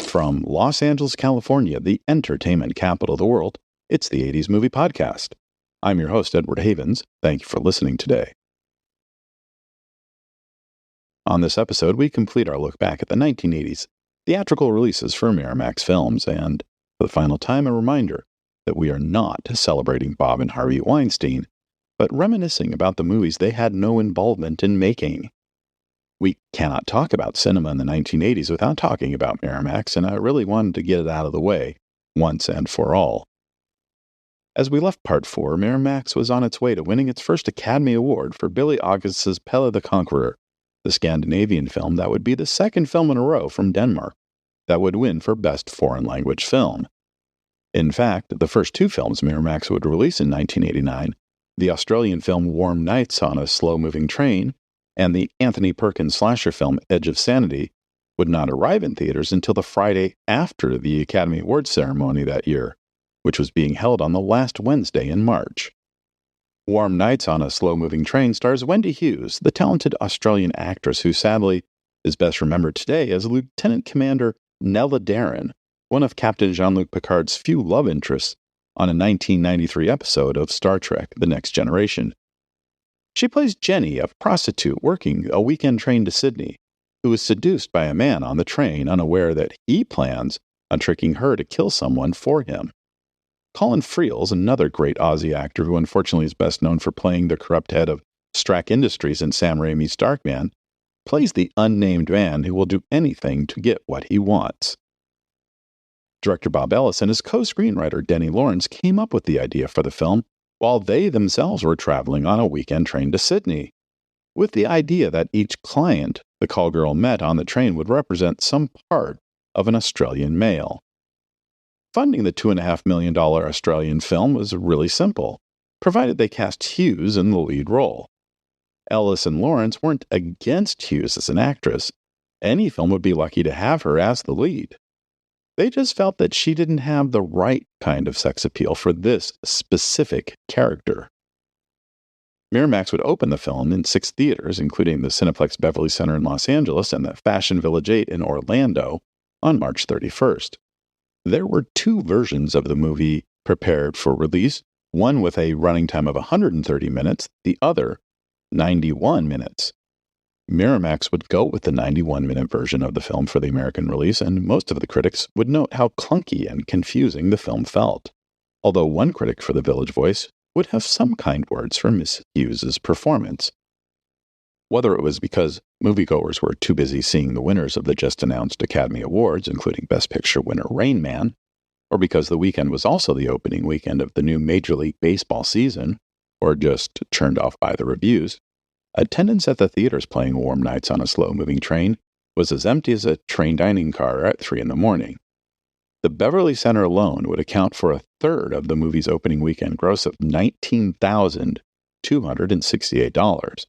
From Los Angeles, California, the entertainment capital of the world, it's the 80s Movie Podcast. I'm your host, Edward Havens. Thank you for listening today. On this episode, we complete our look back at the 1980s theatrical releases for Miramax Films, and for the final time, a reminder that we are not celebrating Bob and Harvey Weinstein, but reminiscing about the movies they had no involvement in making. We cannot talk about cinema in the 1980s without talking about Miramax, and I really wanted to get it out of the way, once and for all. As we left Part 4, Miramax was on its way to winning its first Academy Award for Billie August's Pelle the Conqueror, the Scandinavian film that would be the second film in a row from Denmark that would win for Best Foreign Language Film. In fact, the first two films Miramax would release in 1989, the Australian film Warm Nights on a Slow-Moving Train, and the Anthony Perkins slasher film Edge of Sanity, would not arrive in theaters until the Friday after the Academy Awards ceremony that year, which was being held on the last Wednesday in March. Warm Nights on a Slow-Moving Train stars Wendy Hughes, the talented Australian actress who sadly is best remembered today as Lieutenant Commander Nella Darren, one of Captain Jean-Luc Picard's few love interests on a 1993 episode of Star Trek: The Next Generation. She plays Jenny, a prostitute working a weekend train to Sydney, who is seduced by a man on the train, unaware that he plans on tricking her to kill someone for him. Colin Friels, another great Aussie actor who unfortunately is best known for playing the corrupt head of Strack Industries in Sam Raimi's Darkman, plays the unnamed man who will do anything to get what he wants. Director Bob Ellis and his co-screenwriter Denny Lawrence came up with the idea for the film while they themselves were traveling on a weekend train to Sydney, with the idea that each client the call girl met on the train would represent some part of an Australian male. Funding the $2.5 million Australian film was really simple, provided they cast Hughes in the lead role. Ellis and Lawrence weren't against Hughes as an actress. Any film would be lucky to have her as the lead. They just felt that she didn't have the right kind of sex appeal for this specific character. Miramax would open the film in 6 theaters, including the Cineplex Beverly Center in Los Angeles and the Fashion Village 8 in Orlando, on March 31st. There were 2 versions of the movie prepared for release, one with a running time of 130 minutes, the other 91 minutes. Miramax would go with the 91-minute version of the film for the American release, and most of the critics would note how clunky and confusing the film felt, although one critic for The Village Voice would have some kind words for Miss Hughes' performance. Whether it was because moviegoers were too busy seeing the winners of the just-announced Academy Awards, including Best Picture winner Rain Man, or because the weekend was also the opening weekend of the new Major League Baseball season, or just turned off by the reviews, attendance at the theaters playing Warm Nights on a Slow-Moving Train was as empty as a train dining car at 3 a.m. The Beverly Center alone would account for a third of the movie's opening weekend gross of $19,268.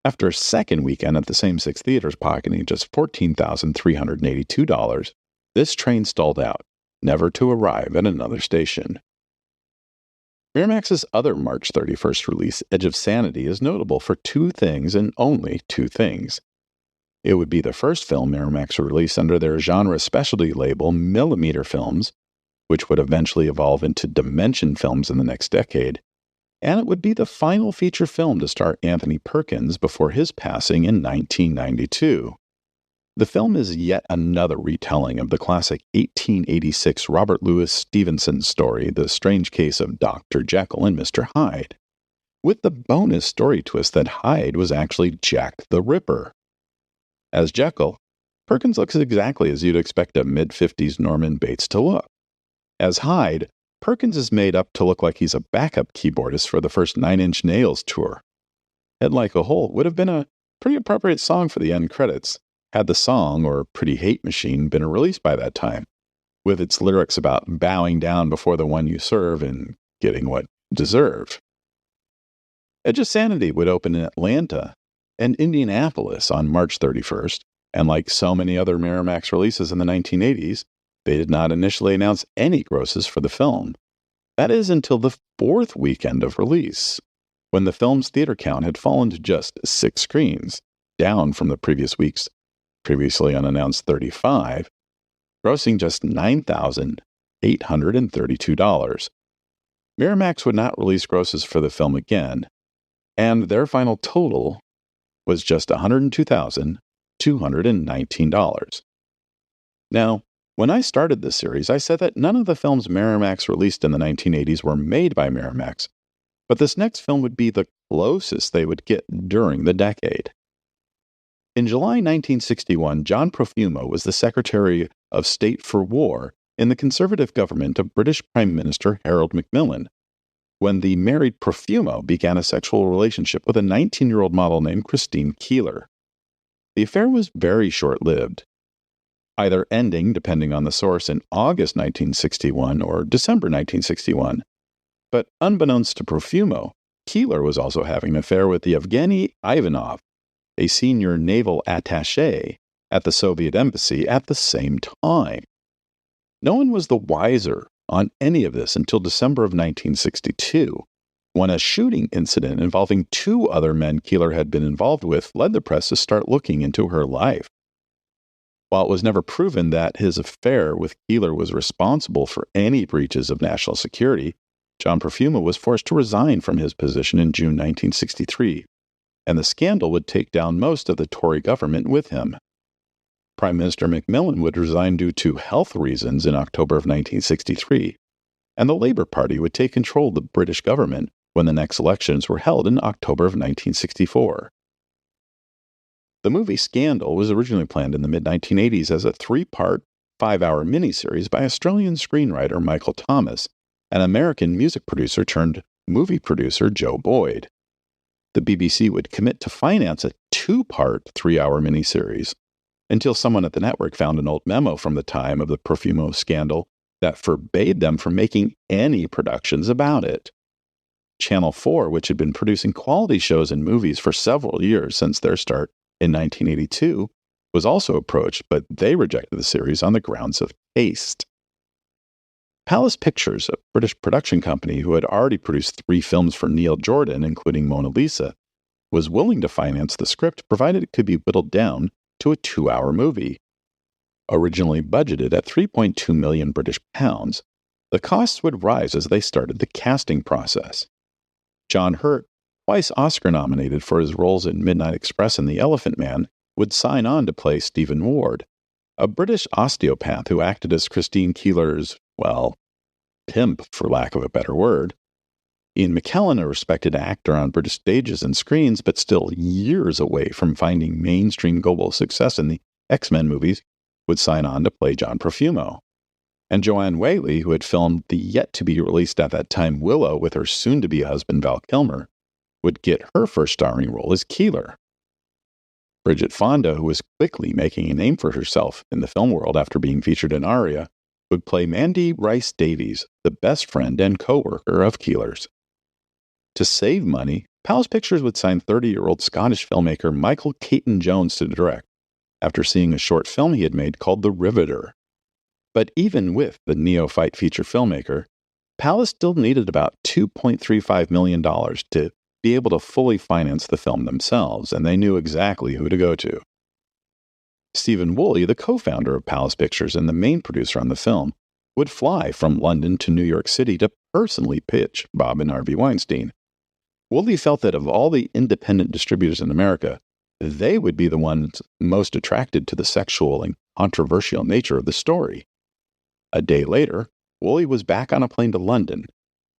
After a second weekend at the same 6 theaters pocketing just $14,382, this train stalled out, never to arrive at another station. Miramax's other March 31st release, Edge of Sanity, is notable for 2 things and only 2 things. It would be the first film Miramax would release under their genre specialty label Millimeter Films, which would eventually evolve into Dimension Films in the next decade, and it would be the final feature film to star Anthony Perkins before his passing in 1992. The film is yet another retelling of the classic 1886 Robert Louis Stevenson story, The Strange Case of Dr. Jekyll and Mr. Hyde, with the bonus story twist that Hyde was actually Jack the Ripper. As Jekyll, Perkins looks exactly as you'd expect a mid-50s Norman Bates to look. As Hyde, Perkins is made up to look like he's a backup keyboardist for the first 9 Inch Nails tour. Head Like a Hole would have been a pretty appropriate song for the end credits, had the song, or Pretty Hate Machine, been released by that time, with its lyrics about bowing down before the one you serve and getting what you deserve. Edge of Sanity would open in Atlanta and Indianapolis on March 31st, and like so many other Miramax releases in the 1980s, they did not initially announce any grosses for the film. That is until the 4th weekend of release, when the film's theater count had fallen to just 6 screens, down from the previous week's previously unannounced 35, grossing just $9,832. Miramax would not release grosses for the film again, and their final total was just $102,219. Now, when I started this series, I said that none of the films Miramax released in the 1980s were made by Miramax, but this next film would be the closest they would get during the decade. In July 1961, John Profumo was the Secretary of State for War in the conservative government of British Prime Minister Harold Macmillan, when the married Profumo began a sexual relationship with a 19-year-old model named Christine Keeler. The affair was very short-lived, either ending, depending on the source, in August 1961 or December 1961. But unbeknownst to Profumo, Keeler was also having an affair with Yevgeny Ivanov, a senior naval attaché at the Soviet embassy at the same time. No one was the wiser on any of this until December of 1962, when a shooting incident involving two other men Keeler had been involved with led the press to start looking into her life. While it was never proven that his affair with Keeler was responsible for any breaches of national security, John Profumo was forced to resign from his position in June 1963, and the scandal would take down most of the Tory government with him. Prime Minister Macmillan would resign due to health reasons in October of 1963, and the Labour Party would take control of the British government when the next elections were held in October of 1964. The movie Scandal was originally planned in the mid-1980s as a three-part, 5-hour miniseries by Australian screenwriter Michael Thomas and American music producer turned movie producer Joe Boyd. The BBC would commit to finance a 2-part, 3-hour miniseries until someone at the network found an old memo from the time of the Profumo scandal that forbade them from making any productions about it. Channel 4, which had been producing quality shows and movies for several years since their start in 1982, was also approached, but they rejected the series on the grounds of taste. Palace Pictures, a British production company who had already produced 3 films for Neil Jordan, including Mona Lisa, was willing to finance the script provided it could be whittled down to a 2-hour movie. Originally budgeted at 3.2 million British pounds, the costs would rise as they started the casting process. John Hurt, twice Oscar-nominated for his roles in Midnight Express and The Elephant Man, would sign on to play Stephen Ward, a British osteopath who acted as Christine Keeler's, pimp, for lack of a better word. Ian McKellen, a respected actor on British stages and screens, but still years away from finding mainstream global success in the X-Men movies, would sign on to play John Profumo. And Joanne Whaley, who had filmed the yet-to-be-released at that time Willow with her soon-to-be husband Val Kilmer, would get her first starring role as Keeler. Bridget Fonda, who was quickly making a name for herself in the film world after being featured in Aria, would play Mandy Rice Davies, the best friend and co-worker of Keeler's. To save money, Palace Pictures would sign 30-year-old Scottish filmmaker Michael Caton-Jones to direct, after seeing a short film he had made called The Riveter. But even with the neophyte feature filmmaker, Palace still needed about $2.35 million to be able to fully finance the film themselves, and they knew exactly who to go to. Stephen Woolley, the co-founder of Palace Pictures and the main producer on the film, would fly from London to New York City to personally pitch Bob and Harvey Weinstein. Woolley felt that of all the independent distributors in America, they would be the ones most attracted to the sexual and controversial nature of the story. A day later, Woolley was back on a plane to London.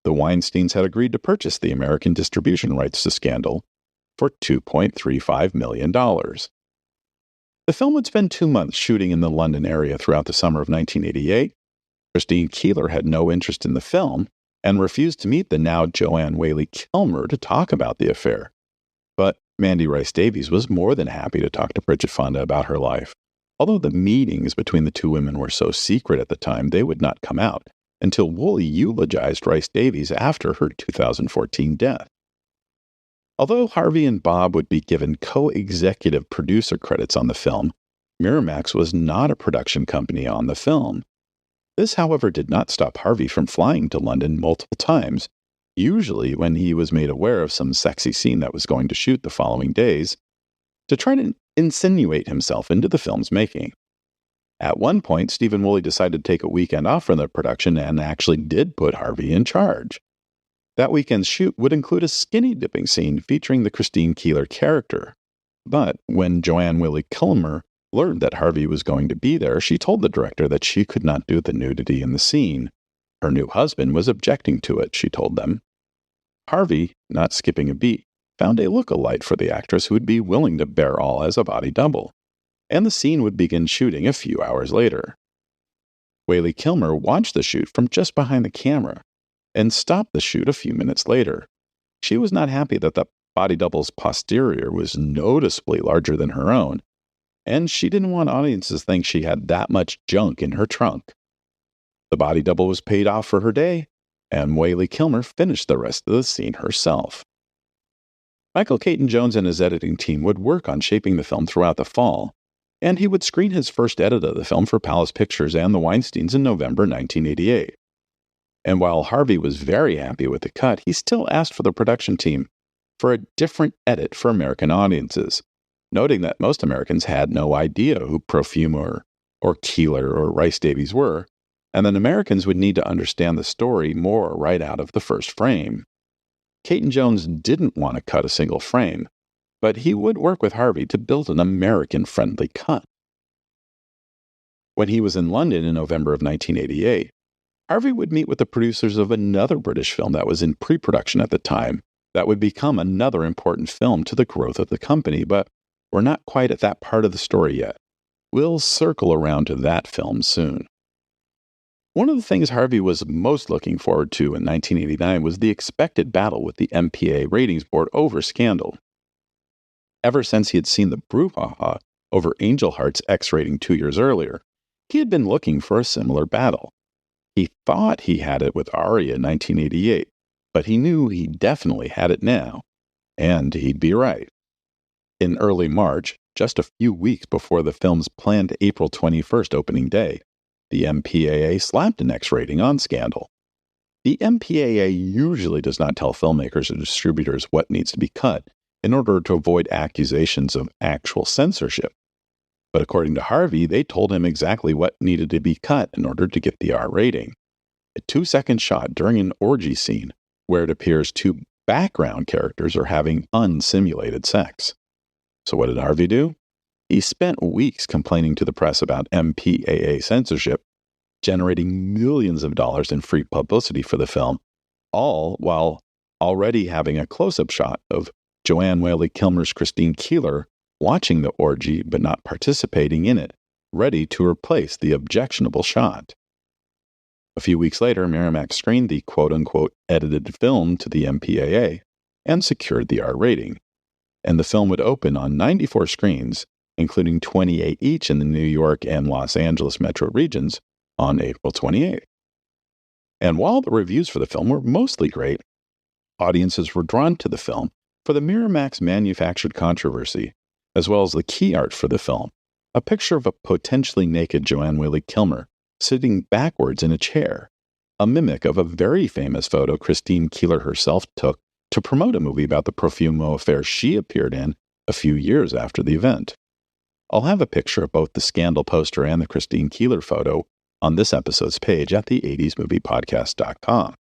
The Weinsteins had agreed to purchase the American distribution rights to Scandal for $2.35 million. The film would spend 2 months shooting in the London area throughout the summer of 1988. Christine Keeler had no interest in the film and refused to meet the now Joanne Whaley Kilmer to talk about the affair. But Mandy Rice Davies was more than happy to talk to Bridget Fonda about her life. Although the meetings between the two women were so secret at the time, they would not come out until Woolley eulogized Rice Davies after her 2014 death. Although Harvey and Bob would be given co-executive producer credits on the film, Miramax was not a production company on the film. This, however, did not stop Harvey from flying to London multiple times, usually when he was made aware of some sexy scene that was going to shoot the following days, to try to insinuate himself into the film's making. At one point, Stephen Woolley decided to take a weekend off from the production and actually did put Harvey in charge. That weekend's shoot would include a skinny dipping scene featuring the Christine Keeler character. But when Joanne Whaley Kilmer learned that Harvey was going to be there, she told the director that she could not do the nudity in the scene. Her new husband was objecting to it, she told them. Harvey, not skipping a beat, found a look-alike for the actress who would be willing to bear all as a body double, and the scene would begin shooting a few hours later. Whaley Kilmer watched the shoot from just behind the camera and stopped the shoot a few minutes later. She was not happy that the body double's posterior was noticeably larger than her own, and she didn't want audiences to think she had that much junk in her trunk. The body double was paid off for her day, and Whaley Kilmer finished the rest of the scene herself. Michael Caton-Jones and his editing team would work on shaping the film throughout the fall, and he would screen his first edit of the film for Palace Pictures and the Weinsteins in November 1988. And while Harvey was very happy with the cut, he still asked for the production team for a different edit for American audiences, noting that most Americans had no idea who Profumo or Keeler or Rice Davies were, and that Americans would need to understand the story more right out of the first frame. Caton-Jones didn't want to cut a single frame, but he would work with Harvey to build an American-friendly cut. When he was in London in November of 1988, Harvey would meet with the producers of another British film that was in pre-production at the time that would become another important film to the growth of the company, but we're not quite at that part of the story yet. We'll circle around to that film soon. One of the things Harvey was most looking forward to in 1989 was the expected battle with the MPAA ratings board over Scandal. Ever since he had seen the brouhaha over Angel Heart's X rating 2 years earlier, he had been looking for a similar battle. He thought he had it with Aria in 1988, but he knew he definitely had it now, and he'd be right. In early March, just a few weeks before the film's planned April 21st opening day, the MPAA slapped an X rating on Scandal. The MPAA usually does not tell filmmakers or distributors what needs to be cut in order to avoid accusations of actual censorship. But according to Harvey, they told him exactly what needed to be cut in order to get the R rating. A 2-second shot during an orgy scene where it appears two background characters are having unsimulated sex. So what did Harvey do? He spent weeks complaining to the press about MPAA censorship, generating millions of dollars in free publicity for the film, all while already having a close-up shot of Joanne Whaley Kilmer's Christine Keeler watching the orgy but not participating in it, ready to replace the objectionable shot. A few weeks later, Miramax screened the quote-unquote edited film to the MPAA and secured the R rating, and the film would open on 94 screens, including 28 each in the New York and Los Angeles metro regions, on April 28th. And while the reviews for the film were mostly great, audiences were drawn to the film for the Miramax manufactured controversy, as well as the key art for the film, a picture of a potentially naked Joanne Whaley Kilmer sitting backwards in a chair, a mimic of a very famous photo Christine Keeler herself took to promote a movie about the Profumo affair she appeared in a few years after the event. I'll have a picture of both the Scandal poster and the Christine Keeler photo on this episode's page at the80smoviepodcast.com.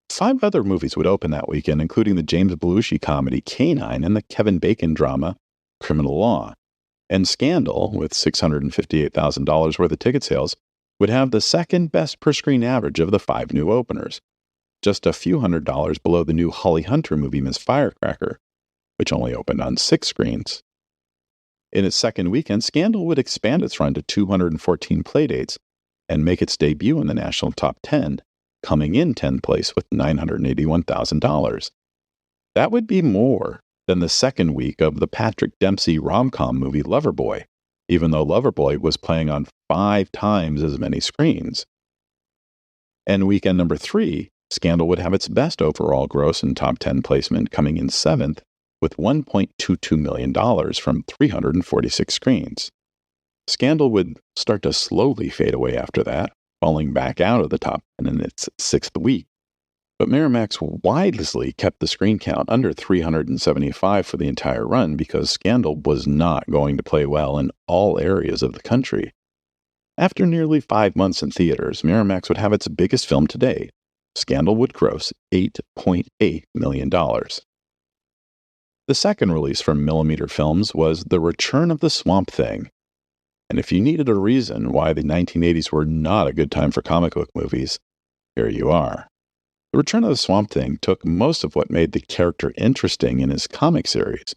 5 other movies would open that weekend, including the James Belushi comedy Canine and the Kevin Bacon drama Criminal Law. And Scandal, with $658,000 worth of ticket sales, would have the second best per-screen average of the 5 new openers, just a few $100s below the new Holly Hunter movie Miss Firecracker, which only opened on 6 screens. In its second weekend, Scandal would expand its run to 214 playdates and make its debut in the national top 10, coming in 10th place with $981,000. That would be more than the second week of the Patrick Dempsey rom-com movie Loverboy, even though Loverboy was playing on 5 times as many screens. And weekend number 3, Scandal would have its best overall gross and top 10 placement, coming in 7th with $1.22 million from 346 screens. Scandal would start to slowly fade away after that, falling back out of the top 10 in its 6th week. But Miramax wisely kept the screen count under 375 for the entire run because Scandal was not going to play well in all areas of the country, After nearly 5 months in theaters, Miramax would have its biggest film to date. Scandal would gross $8.8 million. The second release from Millimeter Films was The Return of the Swamp Thing. And if you needed a reason why the 1980s were not a good time for comic book movies, here you are. The Return of the Swamp Thing took most of what made the character interesting in his comic series,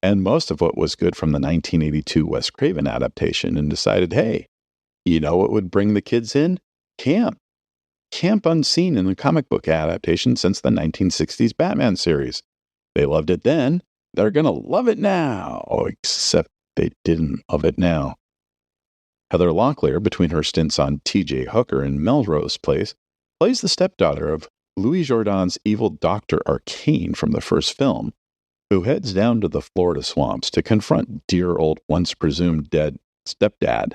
and most of what was good from the 1982 Wes Craven adaptation, and decided, hey, you know what would bring the kids in? Camp. Camp unseen in the comic book adaptation since the 1960s Batman series. They loved it then. They're going to love it now. Except they didn't love it now. Heather Locklear, between her stints on T.J. Hooker and Melrose Place, plays the stepdaughter of Louis Jourdan's evil Dr. Arcane from the first film, who heads down to the Florida swamps to confront dear old once presumed dead stepdad.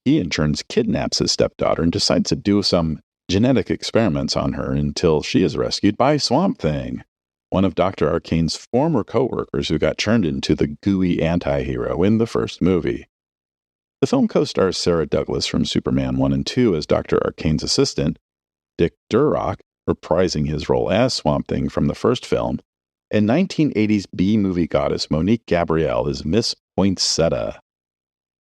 He in turn kidnaps his stepdaughter and decides to do some genetic experiments on her until she is rescued by Swamp Thing, one of Dr. Arcane's former co-workers who got turned into the gooey anti-hero in the first movie. The film co-stars Sarah Douglas from Superman 1 and 2 as Dr. Arcane's assistant, Dick Durock reprising his role as Swamp Thing from the first film, and 1980s B-movie goddess Monique Gabrielle as Miss Poinsettia.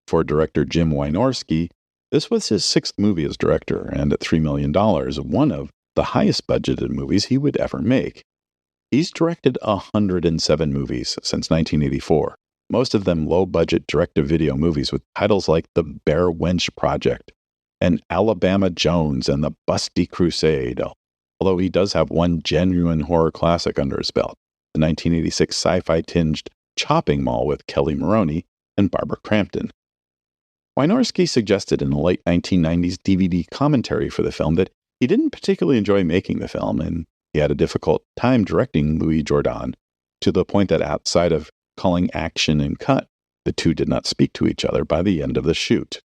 For director Jim Wynorski, this was his sixth movie as director, and at $3 million, one of the highest budgeted movies he would ever make. He's directed 107 movies since 1984, most of them low-budget direct-to-video movies with titles like The Bear Wench Project and Alabama Jones and The Busty Crusade, although he does have one genuine horror classic under his belt, the 1986 sci-fi tinged Chopping Mall with Kelly Maroney and Barbara Crampton. Wynorski suggested in the late 1990s DVD commentary for the film that he didn't particularly enjoy making the film, and he had a difficult time directing Louis Jourdan, to the point that outside of calling action and cut, the two did not speak to each other by the end of the shoot.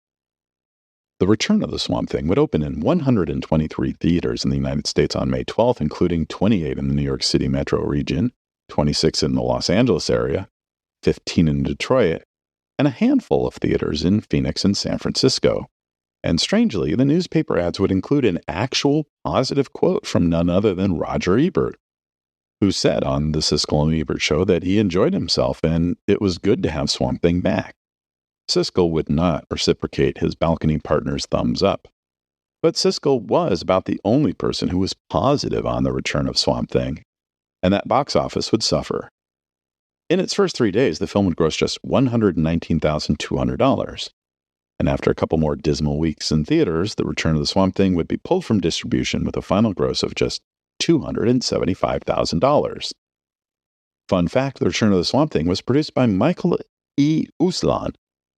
The Return of the Swamp Thing would open in 123 theaters in the United States on May 12th, including 28 in the New York City metro region, 26 in the Los Angeles area, 15 in Detroit, and a handful of theaters in Phoenix and San Francisco. And strangely, the newspaper ads would include an actual positive quote from none other than Roger Ebert, who said on the Siskel and Ebert show that he enjoyed himself and it was good to have Swamp Thing back. Siskel would not reciprocate his balcony partner's thumbs up. But Siskel was about the only person who was positive on the return of Swamp Thing, and that box office would suffer. In its first 3 days, the film would gross just $119,200. And after a couple more dismal weeks in theaters, The Return of the Swamp Thing would be pulled from distribution with a final gross of just $275,000. Fun fact, The Return of the Swamp Thing was produced by Michael E. Uslan,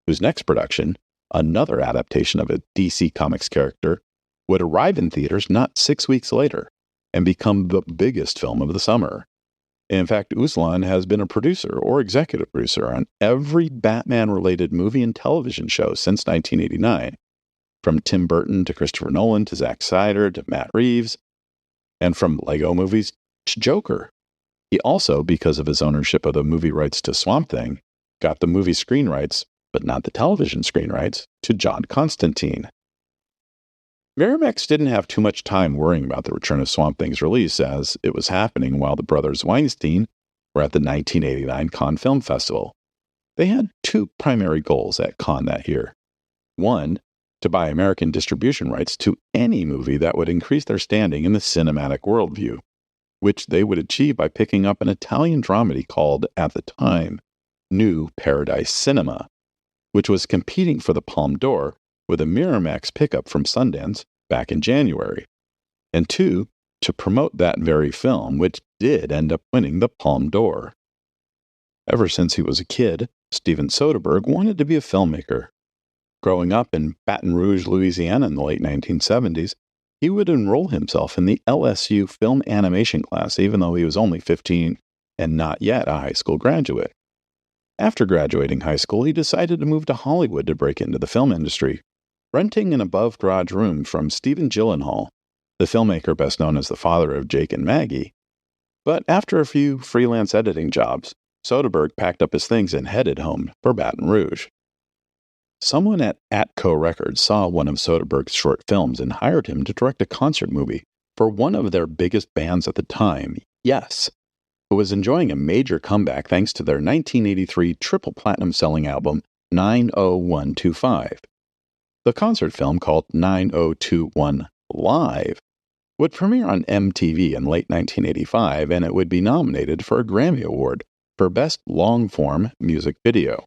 whose next production, another adaptation of a DC Comics character, would arrive in theaters not 6 weeks later and become the biggest film of the summer. In fact, Uslan has been a producer or executive producer on every Batman-related movie and television show since 1989, from Tim Burton to Christopher Nolan to Zack Snyder to Matt Reeves, and from Lego movies to Joker. He also, because of his ownership of the movie rights to Swamp Thing, got the movie screen rights, but not the television screen rights, to John Constantine. Miramax didn't have too much time worrying about the Return of Swamp Thing's release, as it was happening while the brothers Weinstein were at the 1989 Cannes Film Festival. They had two primary goals at Cannes that year. One, to buy American distribution rights to any movie that would increase their standing in the cinematic worldview, which they would achieve by picking up an Italian dramedy called, at the time, New Paradise Cinema, which was competing for the Palme d'Or with a Miramax pickup from Sundance back in January. And two, to promote that very film, which did end up winning the Palme d'Or. Ever since he was a kid, Steven Soderbergh wanted to be a filmmaker. Growing up in Baton Rouge, Louisiana in the late 1970s, he would enroll himself in the LSU film animation class even though he was only 15 and not yet a high school graduate. After graduating high school, he decided to move to Hollywood to break into the film industry, renting an above-garage room from Stephen Gyllenhaal, the filmmaker best known as the father of Jake and Maggie. But after a few freelance editing jobs, Soderbergh packed up his things and headed home for Baton Rouge. Someone at Atco Records saw one of Soderbergh's short films and hired him to direct a concert movie for one of their biggest bands at the time, Yes, who was enjoying a major comeback thanks to their 1983 triple platinum selling album 90125. The concert film, called 9021 Live, would premiere on MTV in late 1985, and it would be nominated for a Grammy Award for Best Long-Form Music Video.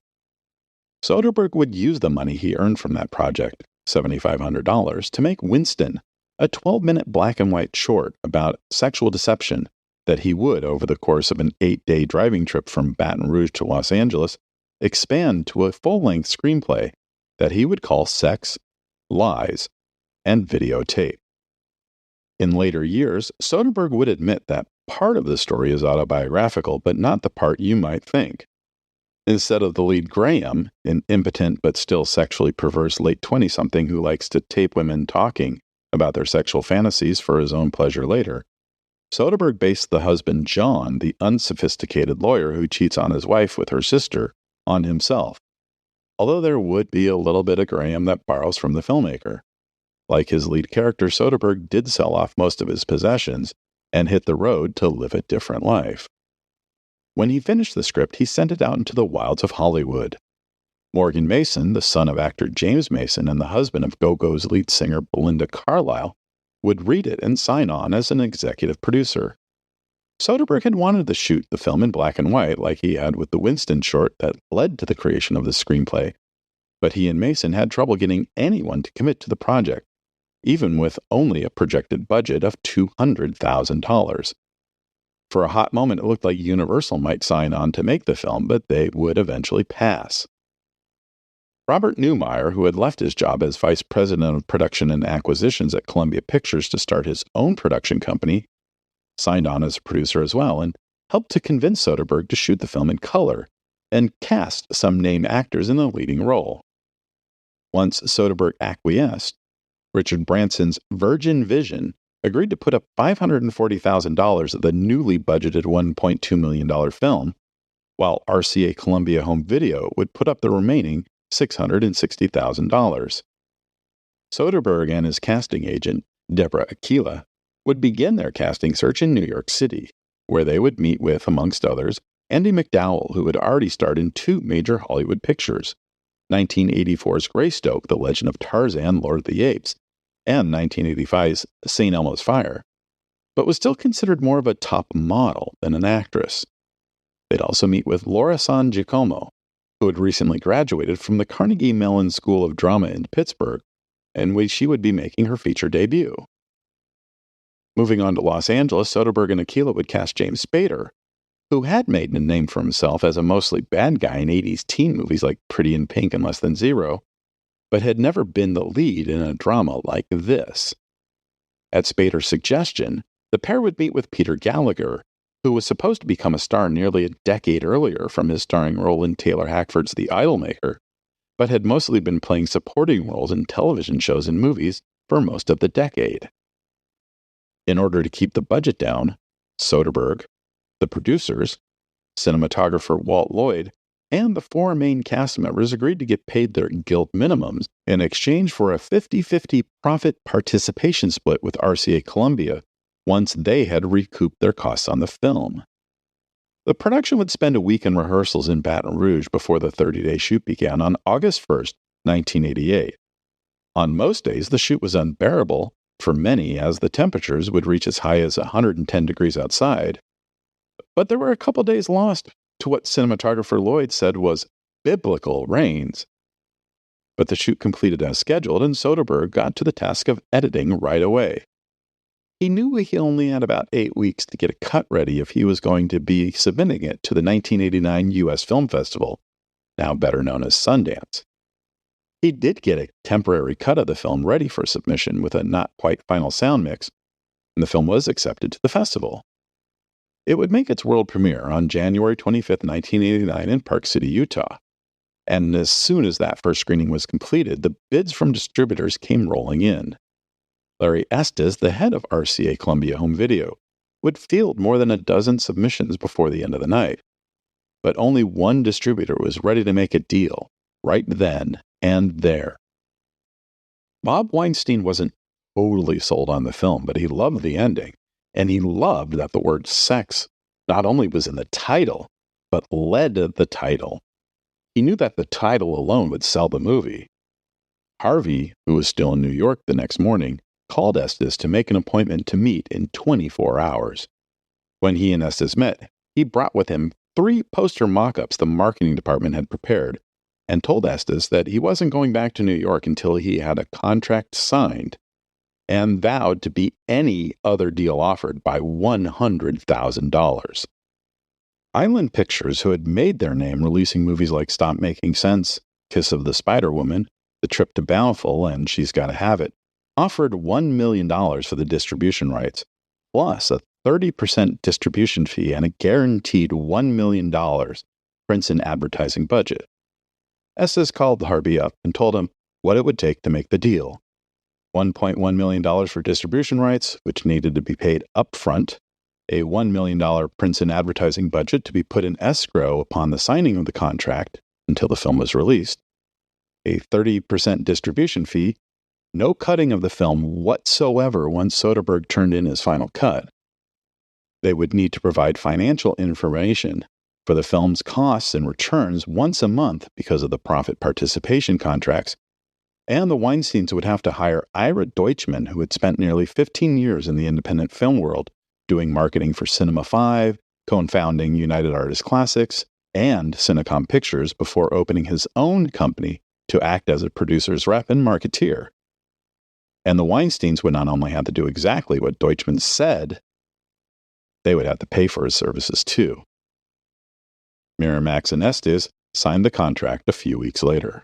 Soderbergh would use the money he earned from that project, $7,500, to make Winston, a 12-minute black-and-white short about sexual deception that he would, over the course of an 8-day driving trip from Baton Rouge to Los Angeles, expand to a full-length screenplay that he would call Sex, Lies, and Videotape. In later years, Soderbergh would admit that part of the story is autobiographical, but not the part you might think. Instead of the lead Graham, an impotent but still sexually perverse late 20-something who likes to tape women talking about their sexual fantasies for his own pleasure later, Soderbergh based the husband John, the unsophisticated lawyer who cheats on his wife with her sister, on himself, although there would be a little bit of Graham that borrows from the filmmaker. Like his lead character, Soderbergh did sell off most of his possessions and hit the road to live a different life. When he finished the script, he sent it out into the wilds of Hollywood. Morgan Mason, the son of actor James Mason and the husband of Go-Go's lead singer Belinda Carlisle, would read it and sign on as an executive producer. Soderbergh had wanted to shoot the film in black and white like he had with the Winston short that led to the creation of the screenplay, but he and Mason had trouble getting anyone to commit to the project, even with only a projected budget of $200,000. For a hot moment, it looked like Universal might sign on to make the film, but they would eventually pass. Robert Newmeyer, who had left his job as vice president of production and acquisitions at Columbia Pictures to start his own production company, signed on as a producer as well and helped to convince Soderbergh to shoot the film in color and cast some name actors in the leading role. Once Soderbergh acquiesced, Richard Branson's Virgin Vision agreed to put up $540,000 of the newly budgeted $1.2 million film, while RCA Columbia Home Video would put up the remaining $660,000. Soderbergh and his casting agent, Deborah Aquila, would begin their casting search in New York City, where they would meet with, amongst others, Andy McDowell, who had already starred in two major Hollywood pictures, 1984's Greystoke, The Legend of Tarzan, Lord of the Apes, and 1985's St. Elmo's Fire, but was still considered more of a top model than an actress. They'd also meet with Laura San Giacomo, who had recently graduated from the Carnegie Mellon School of Drama in Pittsburgh, in which she would be making her feature debut. Moving on to Los Angeles, Soderbergh and Aquila would cast James Spader, who had made a name for himself as a mostly bad guy in 80s teen movies like Pretty in Pink and Less Than Zero, but had never been the lead in a drama like this. At Spader's suggestion, the pair would meet with Peter Gallagher, who was supposed to become a star nearly a decade earlier from his starring role in Taylor Hackford's The Idolmaker, but had mostly been playing supporting roles in television shows and movies for most of the decade. In order to keep the budget down, Soderbergh, the producers, cinematographer Walt Lloyd, and the four main cast members agreed to get paid their guild minimums in exchange for a 50-50 profit participation split with RCA Columbia once they had recouped their costs on the film. The production would spend a week in rehearsals in Baton Rouge before the 30-day shoot began on August 1st, 1988. On most days, the shoot was unbearable for many, as the temperatures would reach as high as 110 degrees outside. But there were a couple days lost to what cinematographer Lloyd said was biblical rains. But the shoot completed as scheduled, and Soderbergh got to the task of editing right away. He knew he only had about 8 weeks to get a cut ready if he was going to be submitting it to the 1989 U.S. Film Festival, now better known as Sundance. He did get a temporary cut of the film ready for submission with a not-quite-final sound mix, and the film was accepted to the festival. It would make its world premiere on January 25, 1989 in Park City, Utah. And as soon as that first screening was completed, the bids from distributors came rolling in. Larry Estes, the head of RCA Columbia Home Video, would field more than a dozen submissions before the end of the night. But only one distributor was ready to make a deal, right then And there. Bob Weinstein wasn't totally sold on the film, but he loved the ending. And he loved that the word sex not only was in the title, but led the title. He knew that the title alone would sell the movie. Harvey, who was still in New York the next morning, called Estes to make an appointment to meet in 24 hours. When he and Estes met, he brought with him 3 poster mock-ups the marketing department had prepared and told Estes that he wasn't going back to New York until he had a contract signed and vowed to beat any other deal offered by $100,000. Island Pictures, who had made their name releasing movies like Stop Making Sense, Kiss of the Spider Woman, The Trip to Bountiful, and She's Gotta Have It, offered $1 million for the distribution rights, plus a 30% distribution fee and a guaranteed $1 million prints and advertising budget. Estes called Harvey up and told him what it would take to make the deal. $1.1 million for distribution rights, which needed to be paid upfront, a $1 million prints and advertising budget to be put in escrow upon the signing of the contract until the film was released, a 30% distribution fee, no cutting of the film whatsoever once Soderbergh turned in his final cut. They would need to provide financial information for the film's costs and returns once a month because of the profit participation contracts, and the Weinsteins would have to hire Ira Deutschman, who had spent nearly 15 years in the independent film world, doing marketing for Cinema 5, co-founding United Artists Classics, and Cinecom Pictures before opening his own company to act as a producer's rep and marketeer. And the Weinsteins would not only have to do exactly what Deutschman said, they would have to pay for his services too. Miramax and Estes signed the contract a few weeks later.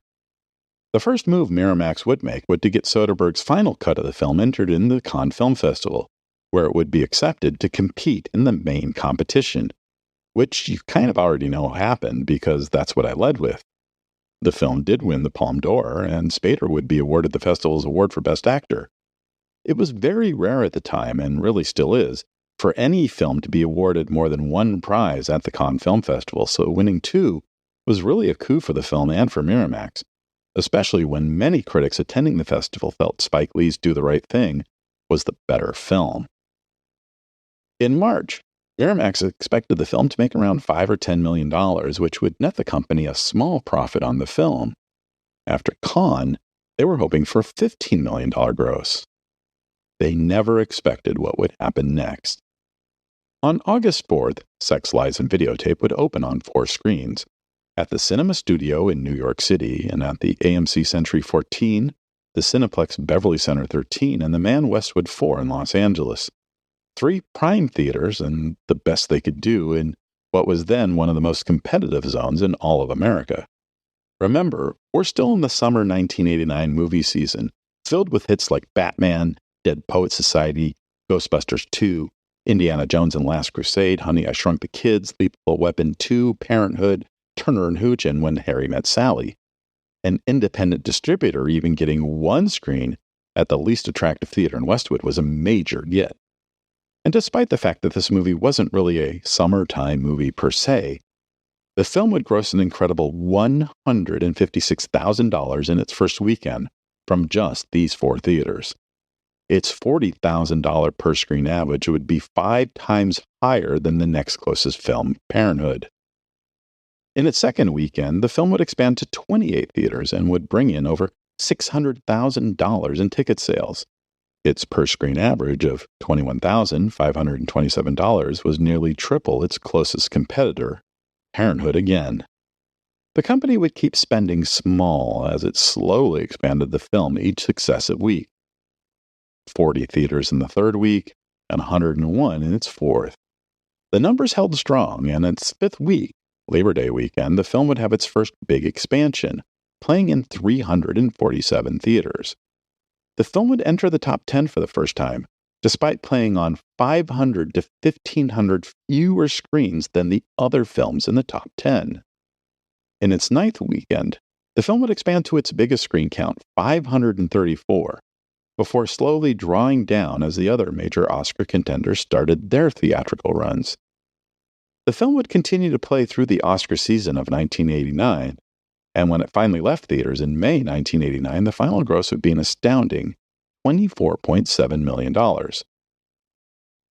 The first move Miramax would make would to get Soderbergh's final cut of the film entered in the Cannes Film Festival, where it would be accepted to compete in the main competition, which you kind of already know happened because that's what I led with. The film did win the Palme d'Or, and Spader would be awarded the festival's award for Best Actor. It was very rare at the time, and really still is, for any film to be awarded more than one prize at the Cannes Film Festival, so winning 2 was really a coup for the film and for Miramax, especially when many critics attending the festival felt Spike Lee's Do the Right Thing was the better film. In March, Miramax expected the film to make around $5 or $10 million, which would net the company a small profit on the film. After Cannes, they were hoping for a $15 million gross. They never expected what would happen next. On August 4th, Sex, Lies, and Videotape would open on 4 screens, at the Cinema Studio in New York City and at the AMC Century 14, the Cineplex Beverly Center 13, and the Man Westwood 4 in Los Angeles. 3 prime theaters and the best they could do in what was then one of the most competitive zones in all of America. Remember, we're still in the summer 1989 movie season, filled with hits like Batman, Dead Poets Society, Ghostbusters 2, Indiana Jones and Last Crusade, Honey, I Shrunk the Kids, Lethal Weapon 2, Parenthood, Turner and Hooch, and When Harry Met Sally. An independent distributor even getting 1 screen at the least attractive theater in Westwood was a major get. And despite the fact that this movie wasn't really a summertime movie per se, the film would gross an incredible $156,000 in its first weekend from just these 4 theaters. Its $40,000 per screen average would be 5 times higher than the next closest film, Parenthood. In its second weekend, the film would expand to 28 theaters and would bring in over $600,000 in ticket sales. Its per-screen average of $21,527 was nearly triple its closest competitor, Parenthood again. The company would keep spending small as it slowly expanded the film each successive week. 40 theaters in the third week, and 101 in its fourth. The numbers held strong, and its 5th week, Labor Day weekend, the film would have its first big expansion, playing in 347 theaters. The film would enter the top 10 for the first time, despite playing on 500 to 1,500 fewer screens than the other films in the top 10. In its 9th weekend, the film would expand to its biggest screen count, 534, before slowly drawing down as the other major Oscar contenders started their theatrical runs. The film would continue to play through the Oscar season of 1989, And when it finally left theaters in May 1989, the final gross would be an astounding $24.7 million.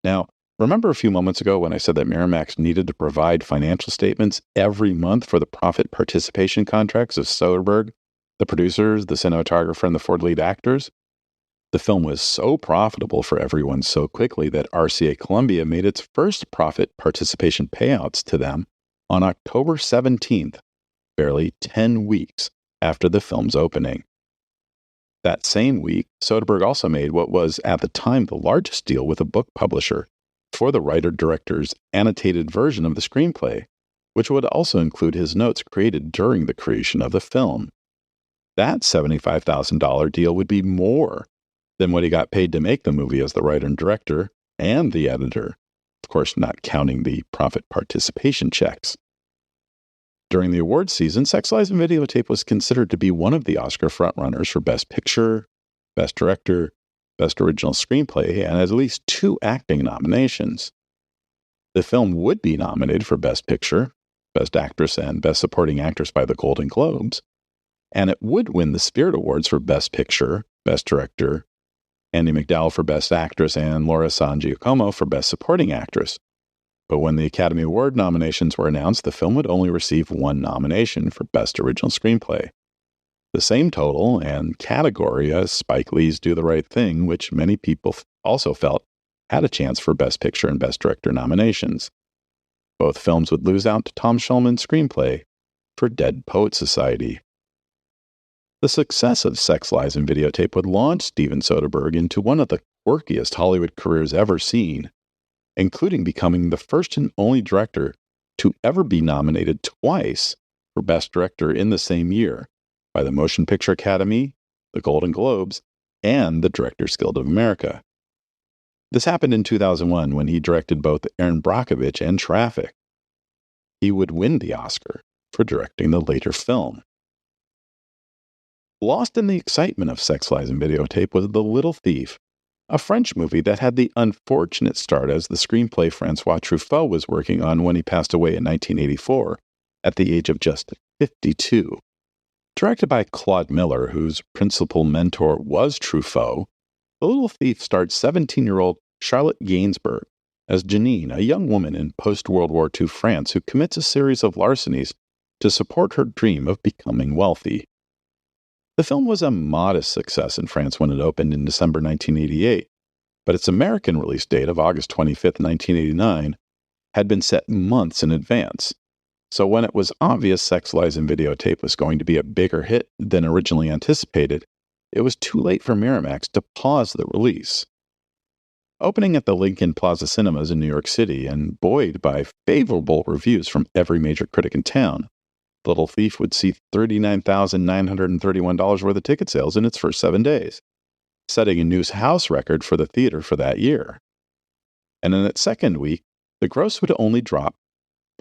Now, remember a few moments ago when I said that Miramax needed to provide financial statements every month for the profit participation contracts of Soderbergh, the producers, the cinematographer, and the 4 lead actors? The film was so profitable for everyone so quickly that RCA Columbia made its first profit participation payouts to them on October 17th, barely 10 weeks after the film's opening. That same week, Soderbergh also made what was, at the time, the largest deal with a book publisher for the writer-director's annotated version of the screenplay, which would also include his notes created during the creation of the film. That $75,000 deal would be more than what he got paid to make the movie as the writer and director and the editor, of course not counting the profit participation checks. During the awards season, Sex, Lies, and Videotape was considered to be one of the Oscar frontrunners for Best Picture, Best Director, Best Original Screenplay, and at least 2 acting nominations. The film would be nominated for Best Picture, Best Actress, and Best Supporting Actress by the Golden Globes, and it would win the Spirit Awards for Best Picture, Best Director, Andie MacDowell for Best Actress, and Laura San Giacomo for Best Supporting Actress. But when the Academy Award nominations were announced, the film would only receive 1 nomination for Best Original Screenplay. The same total and category as Spike Lee's Do the Right Thing, which many people also felt had a chance for Best Picture and Best Director nominations. Both films would lose out to Tom Shulman's screenplay for Dead Poets Society. The success of Sex, Lies, and Videotape would launch Steven Soderbergh into one of the quirkiest Hollywood careers ever seen, including becoming the first and only director to ever be nominated twice for Best Director in the same year by the Motion Picture Academy, the Golden Globes, and the Directors Guild of America. This happened in 2001 when he directed both Erin Brockovich and Traffic. He would win the Oscar for directing the later film. Lost in the excitement of Sex, Lies, and Videotape was The Little Thief, a French movie that had the unfortunate start as the screenplay Francois Truffaut was working on when he passed away in 1984 at the age of just 52. Directed by Claude Miller, whose principal mentor was Truffaut, The Little Thief starred 17-year-old Charlotte Gainsbourg as Janine, a young woman in post-World War II France who commits a series of larcenies to support her dream of becoming wealthy. The film was a modest success in France when it opened in December 1988, but its American release date of August 25, 1989, had been set months in advance. So when it was obvious Sex, Lies, and Videotape was going to be a bigger hit than originally anticipated, it was too late for Miramax to pause the release. Opening at the Lincoln Plaza Cinemas in New York City and buoyed by favorable reviews from every major critic in town, Little Thief would see $39,931 worth of ticket sales in its first 7 days, setting a new house record for the theater for that year. And in its second week, the gross would only drop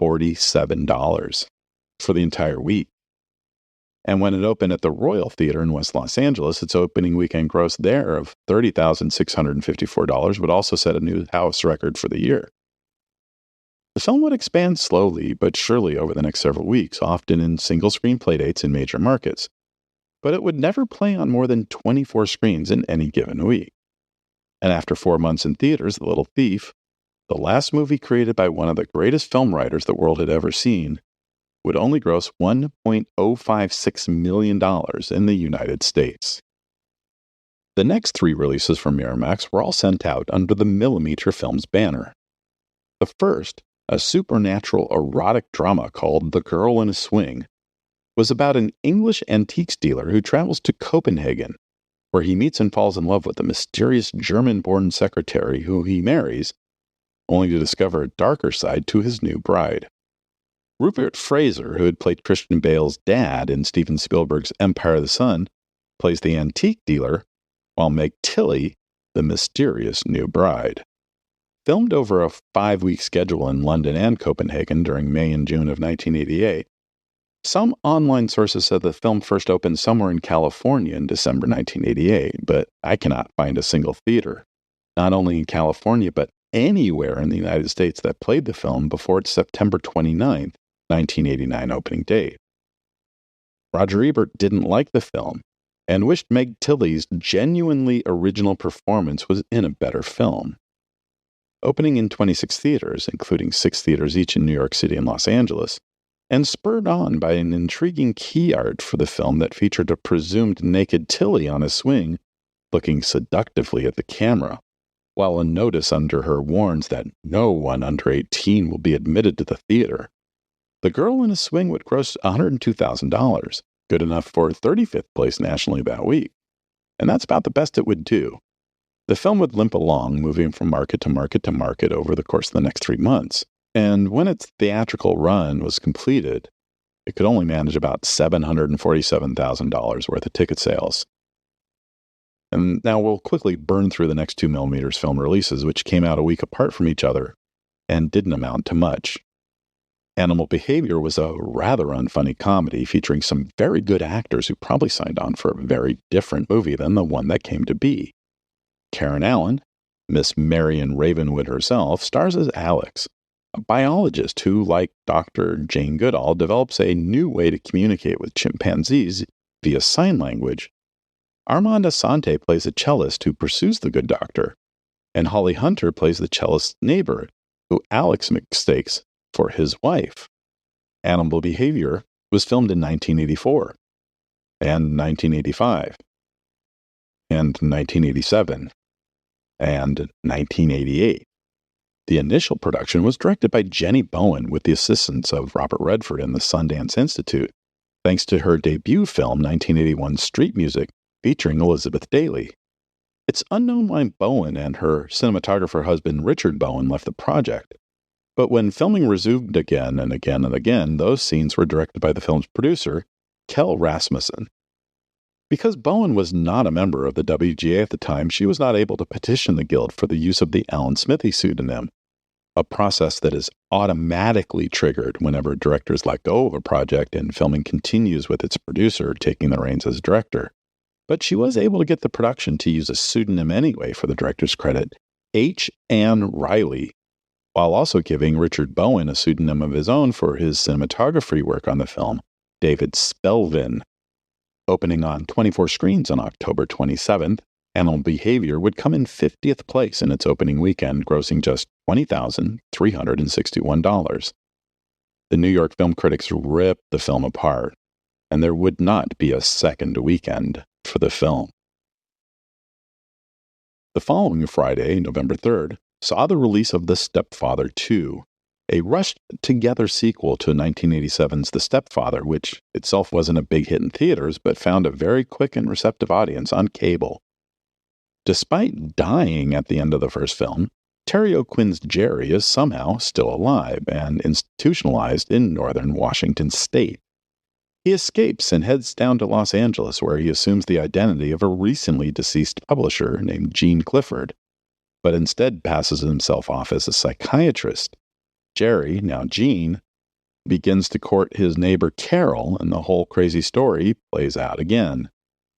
$47 for the entire week. And when it opened at the Royal Theater in West Los Angeles, its opening weekend gross there of $30,654 would also set a new house record for the year. The film would expand slowly but surely over the next several weeks, often in single-screen playdates in major markets, but it would never play on more than 24 screens in any given week. And after 4 months in theaters, The Little Thief, the last movie created by one of the greatest film writers the world had ever seen, would only gross $1.056 million in the United States. The next 3 releases from Miramax were all sent out under the Millimeter Films banner. The first, a supernatural erotic drama called The Girl in a Swing, was about an English antiques dealer who travels to Copenhagen, where he meets and falls in love with a mysterious German-born secretary who he marries, only to discover a darker side to his new bride. Rupert Fraser, who had played Christian Bale's dad in Steven Spielberg's Empire of the Sun, plays the antique dealer, while Meg Tilly, the mysterious new bride. Filmed over a 5-week schedule in London and Copenhagen during May and June of 1988, some online sources said the film first opened somewhere in California in December 1988, but I cannot find a single theater, not only in California, but anywhere in the United States that played the film before its September 29, 1989 opening date. Roger Ebert didn't like the film and wished Meg Tilly's genuinely original performance was in a better film. Opening in 26 theaters, including 6 theaters each in New York City and Los Angeles, and spurred on by an intriguing key art for the film that featured a presumed naked Tilly on a swing, looking seductively at the camera, while a notice under her warns that no one under 18 will be admitted to the theater. The Girl in a Swing would gross $102,000, good enough for 35th place nationally that week. And that's about the best it would do. The film would limp along, moving from market to market to market over the course of the next 3 months. And when its theatrical run was completed, it could only manage about $747,000 worth of ticket sales. And now we'll quickly burn through the next 2mm film releases, which came out a week apart from each other and didn't amount to much. Animal Behavior was a rather unfunny comedy featuring some very good actors who probably signed on for a very different movie than the one that came to be. Karen Allen, Miss Marion Ravenwood herself, stars as Alex, a biologist who, like Dr. Jane Goodall, develops a new way to communicate with chimpanzees via sign language. Armand Assante plays a cellist who pursues the good doctor, and Holly Hunter plays the cellist's neighbor, who Alex mistakes for his wife. Animal Behavior was filmed in 1984, and 1985, and 1987, and 1988. The initial production was directed by Jenny Bowen with the assistance of Robert Redford and the Sundance Institute, thanks to her debut film 1981 Street Music, featuring Elizabeth Daily. It's unknown why Bowen and her cinematographer husband Richard Bowen left the project, but when filming resumed again and again and again, those scenes were directed by the film's producer, Kjell Rasmussen. Because Bowen was not a member of the WGA at the time, she was not able to petition the Guild for the use of the Alan Smithee pseudonym, a process that is automatically triggered whenever directors let go of a project and filming continues with its producer taking the reins as director. But she was able to get the production to use a pseudonym anyway for the director's credit, H. Ann Riley, while also giving Richard Bowen a pseudonym of his own for his cinematography work on the film, David Spelvin. Opening on 24 screens on October 27th, Animal Behavior would come in 50th place in its opening weekend, grossing just $20,361. The New York film critics ripped the film apart, and there would not be a second weekend for the film. The following Friday, November 3rd, saw the release of The Stepfather 2, a rushed-together sequel to 1987's The Stepfather, which itself wasn't a big hit in theaters, but found a very quick and receptive audience on cable. Despite dying at the end of the first film, Terry O'Quinn's Jerry is somehow still alive and institutionalized in northern Washington state. He escapes and heads down to Los Angeles, where he assumes the identity of a recently deceased publisher named Gene Clifford, but instead passes himself off as a psychiatrist. Jerry, now Gene, begins to court his neighbor Carol, and the whole crazy story plays out again.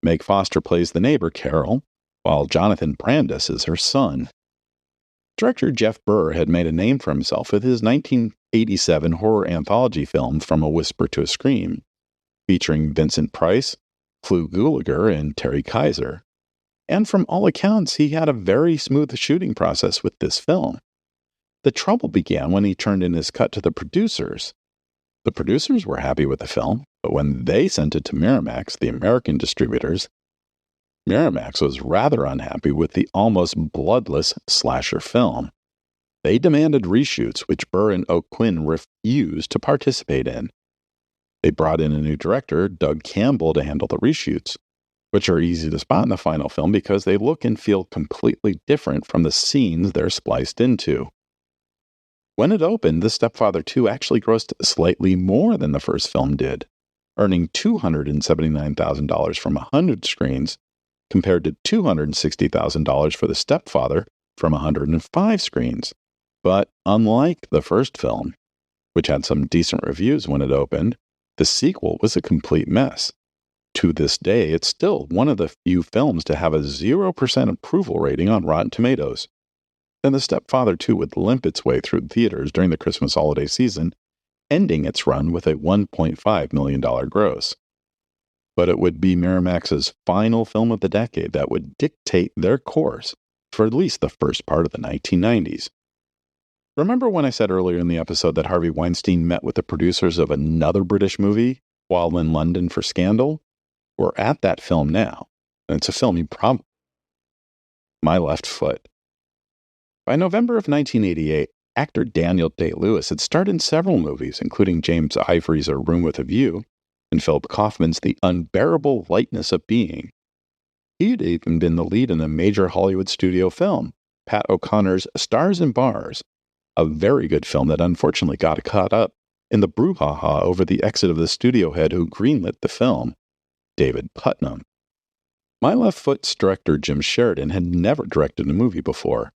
Meg Foster plays the neighbor Carol, while Jonathan Brandis is her son. Director Jeff Burr had made a name for himself with his 1987 horror anthology film From a Whisper to a Scream, featuring Vincent Price, Flu Gulager, and Terry Kaiser. And from all accounts, he had a very smooth shooting process with this film. The trouble began when he turned in his cut to the producers. The producers were happy with the film, but when they sent it to Miramax, the American distributors, Miramax was rather unhappy with the almost bloodless slasher film. They demanded reshoots, which Burr and O'Quinn refused to participate in. They brought in a new director, Doug Campbell, to handle the reshoots, which are easy to spot in the final film because they look and feel completely different from the scenes they're spliced into. When it opened, The Stepfather 2 actually grossed slightly more than the first film did, earning $279,000 from 100 screens, compared to $260,000 for The Stepfather from 105 screens. But unlike the first film, which had some decent reviews when it opened, the sequel was a complete mess. To this day, it's still one of the few films to have a 0% approval rating on Rotten Tomatoes. And The Stepfather 2 would limp its way through theaters during the Christmas holiday season, ending its run with a $1.5 million gross. but it would be Miramax's final film of the decade that would dictate their course for at least the first part of the 1990s. Remember when I said earlier in the episode that Harvey Weinstein met with the producers of another British movie while in London for Scandal? We're at that film now, and it's a film you probably... My Left Foot. By November of 1988, actor Daniel Day-Lewis had starred in several movies, including James Ivory's A Room with a View and Philip Kaufman's The Unbearable Lightness of Being. He had even been the lead in a major Hollywood studio film, Pat O'Connor's Stars and Bars, a very good film that unfortunately got caught up in the brouhaha over the exit of the studio head who greenlit the film, David Putnam. My Left Foot's director Jim Sheridan had never directed a movie before.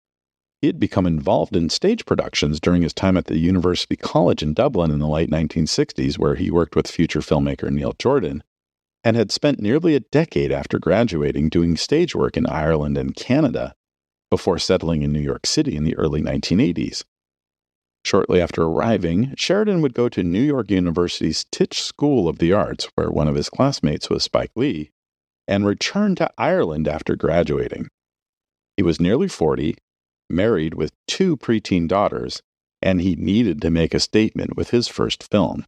He had become involved in stage productions during his time at the University College in Dublin in the late 1960s, where he worked with future filmmaker Neil Jordan, and had spent nearly a decade after graduating doing stage work in Ireland and Canada before settling in New York City in the early 1980s. Shortly after arriving, Sheridan would go to New York University's Tisch School of the Arts, where one of his classmates was Spike Lee, and returned to Ireland after graduating. He was nearly 40, married with 2 preteen daughters, and he needed to make a statement with his first film.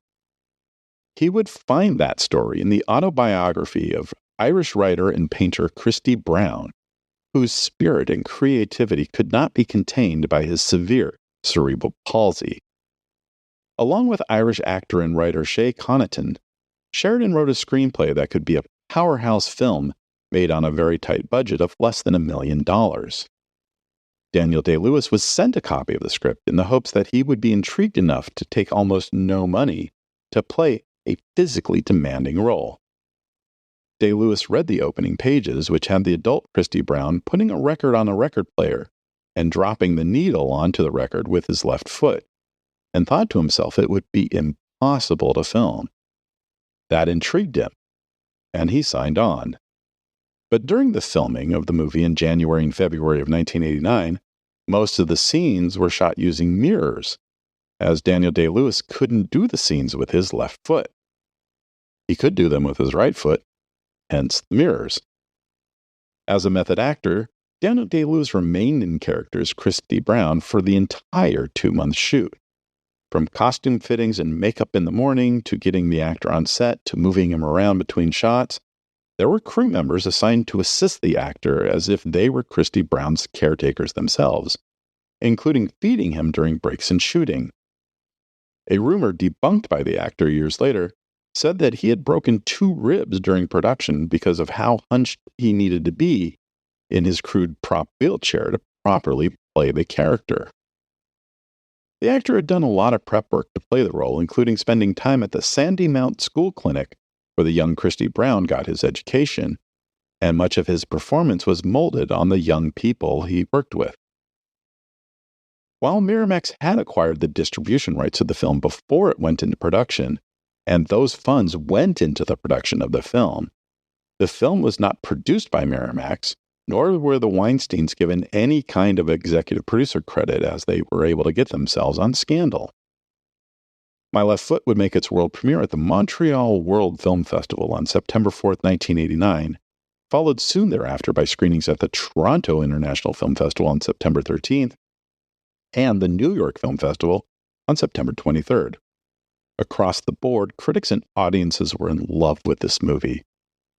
He would find that story in the autobiography of Irish writer and painter Christy Brown, whose spirit and creativity could not be contained by his severe cerebral palsy. Along with Irish actor and writer Shay Connaughton, Sheridan wrote a screenplay that could be a powerhouse film made on a very tight budget of less than $1 million. Daniel Day-Lewis was sent a copy of the script in the hopes that he would be intrigued enough to take almost no money to play a physically demanding role. Day-Lewis read the opening pages, which had the adult Christy Brown putting a record on a record player and dropping the needle onto the record with his left foot, and thought to himself it would be impossible to film. That intrigued him, and he signed on. But during the filming of the movie in January and February of 1989, most of the scenes were shot using mirrors, as Daniel Day-Lewis couldn't do the scenes with his left foot. He could do them with his right foot, hence the mirrors. As a method actor, Daniel Day-Lewis remained in character as Christy Brown for the entire 2-month shoot. From costume fittings and makeup in the morning, to getting the actor on set, to moving him around between shots, there were crew members assigned to assist the actor as if they were Christy Brown's caretakers themselves, including feeding him during breaks in shooting. A rumor debunked by the actor years later said that he had broken 2 ribs during production because of how hunched he needed to be in his crude prop wheelchair to properly play the character. The actor had done a lot of prep work to play the role, including spending time at the Sandy Mount School Clinic, where the young Christy Brown got his education, and much of his performance was molded on the young people he worked with. While Miramax had acquired the distribution rights to the film before it went into production, and those funds went into the production of the film was not produced by Miramax, nor were the Weinsteins given any kind of executive producer credit as they were able to get themselves on Scandal. My Left Foot would make its world premiere at the Montreal World Film Festival on September 4th, 1989, followed soon thereafter by screenings at the Toronto International Film Festival on September 13th, and the New York Film Festival on September 23rd. Across the board, critics and audiences were in love with this movie,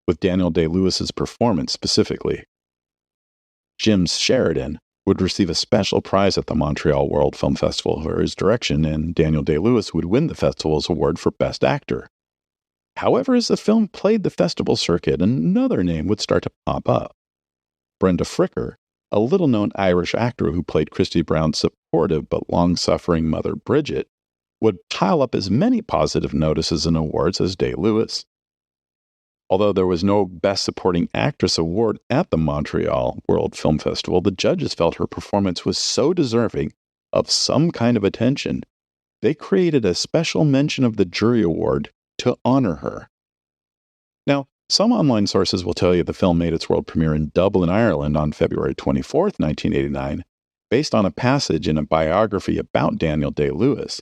with Daniel Day-Lewis's performance specifically. Jim Sheridan would receive a special prize at the Montreal World Film Festival for his direction, and Daniel Day-Lewis would win the festival's award for Best Actor. However, as the film played the festival circuit, another name would start to pop up. Brenda Fricker, a little-known Irish actor who played Christy Brown's supportive but long-suffering mother Bridget, would pile up as many positive notices and awards as Day-Lewis. Although there was no Best Supporting Actress award at the Montreal World Film Festival, the judges felt her performance was so deserving of some kind of attention, they created a special mention of the jury award to honor her. Now, some online sources will tell you the film made its world premiere in Dublin, Ireland on February 24th, 1989, based on a passage in a biography about Daniel Day-Lewis.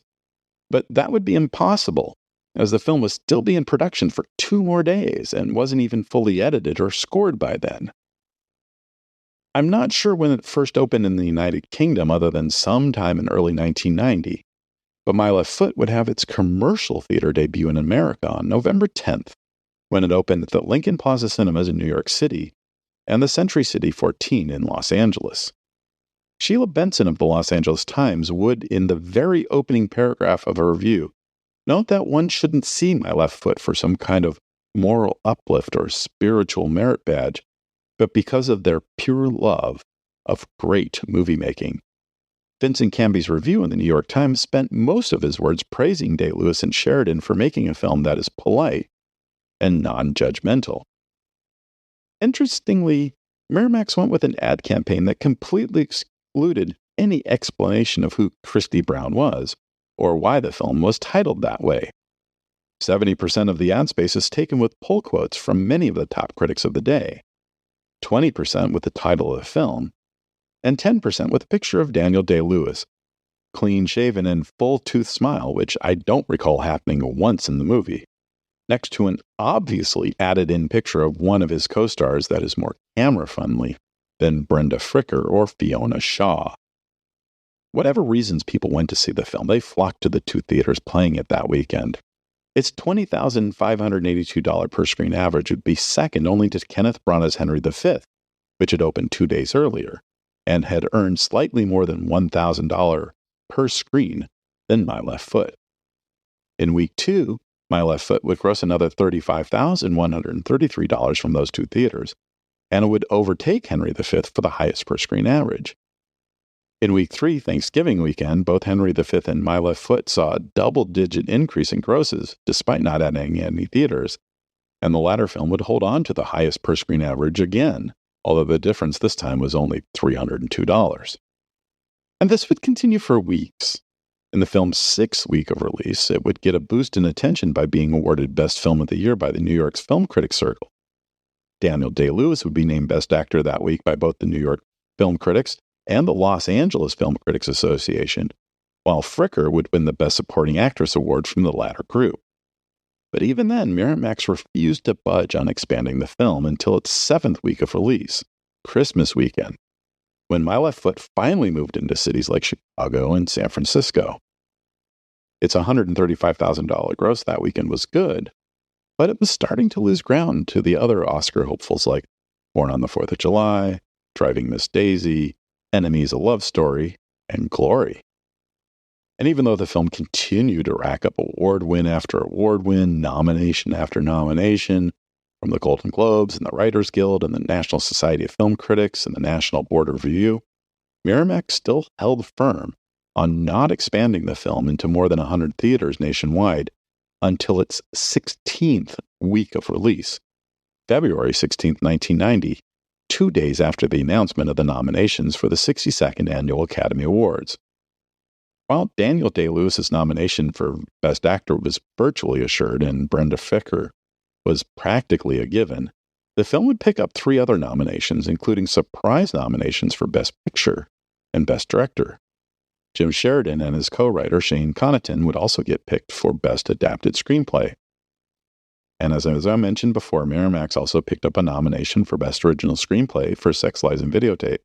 But that would be impossible, as the film was still being in production for 2 more days and wasn't even fully edited or scored by then. I'm not sure when it first opened in the United Kingdom other than sometime in early 1990, but My Left Foot would have its commercial theater debut in America on November 10th, when it opened at the Lincoln Plaza Cinemas in New York City and the Century City 14 in Los Angeles. Sheila Benson of the Los Angeles Times would, in the very opening paragraph of a review, note that one shouldn't see My Left Foot for some kind of moral uplift or spiritual merit badge, but because of their pure love of great movie making. Vincent Canby's review in the New York Times spent most of his words praising Day-Lewis and Sheridan for making a film that is polite and non-judgmental. Interestingly, Miramax went with an ad campaign that completely excluded any explanation of who Christy Brown was, or why the film was titled that way. 70% of the ad space is taken with pull quotes from many of the top critics of the day, 20% with the title of the film, and 10% with a picture of Daniel Day-Lewis, clean-shaven and full-tooth smile, which I don't recall happening once in the movie, next to an obviously added-in picture of one of his co-stars that is more camera-friendly than Brenda Fricker or Fiona Shaw. Whatever reasons people went to see the film, they flocked to the 2 theaters playing it that weekend. Its $20,582 per screen average would be second only to Kenneth Branagh's Henry V, which had opened 2 days earlier, and had earned slightly more than $1,000 per screen than My Left Foot. In week 2, My Left Foot would gross another $35,133 from those 2 theaters, and it would overtake Henry V for the highest per screen average. In week 3, Thanksgiving weekend, both Henry V and My Left Foot saw a double-digit increase in grosses, despite not adding any theaters, and the latter film would hold on to the highest per screen average again, although the difference this time was only $302. And this would continue for weeks. In the film's 6th week of release, it would get a boost in attention by being awarded Best Film of the Year by the New York Film Critics Circle. Daniel Day-Lewis would be named Best Actor that week by both the New York Film Critics and the Los Angeles Film Critics Association, while Fricker would win the Best Supporting Actress award from the latter group. But even then, Miramax refused to budge on expanding the film until its 7th week of release, Christmas weekend, when My Left Foot finally moved into cities like Chicago and San Francisco. Its $135,000 gross that weekend was good, but it was starting to lose ground to the other Oscar hopefuls like Born on the 4th of July, Driving Miss Daisy, Enemies: A Love Story, and Glory. And even though the film continued to rack up award win after award win, nomination after nomination, from the Golden Globes and the Writers Guild and the National Society of Film Critics and the National Board of Review, Miramax still held firm on not expanding the film into more than 100 theaters nationwide until its 16th week of release, February 16, 1990, 2 days after the announcement of the nominations for the 62nd Annual Academy Awards. While Daniel Day-Lewis's nomination for Best Actor was virtually assured and Brenda Fricker was practically a given, the film would pick up 3 other nominations, including surprise nominations for Best Picture and Best Director. Jim Sheridan and his co-writer Shane Connaughton would also get picked for Best Adapted Screenplay. And as I mentioned before, Miramax also picked up a nomination for Best Original Screenplay for Sex, Lies, and Videotape,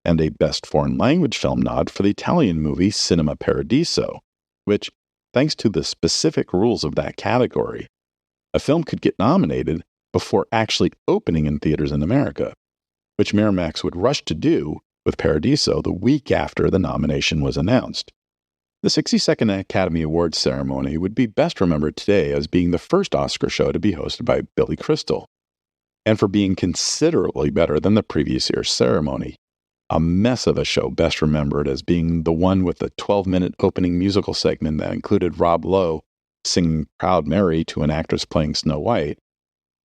and a Best Foreign Language Film nod for the Italian movie Cinema Paradiso, which, thanks to the specific rules of that category, a film could get nominated before actually opening in theaters in America, which Miramax would rush to do with Paradiso the week after the nomination was announced. The 62nd Academy Awards ceremony would be best remembered today as being the first Oscar show to be hosted by Billie Crystal, and for being considerably better than the previous year's ceremony. A mess of a show best remembered as being the one with the 12-minute opening musical segment that included Rob Lowe singing Proud Mary to an actress playing Snow White,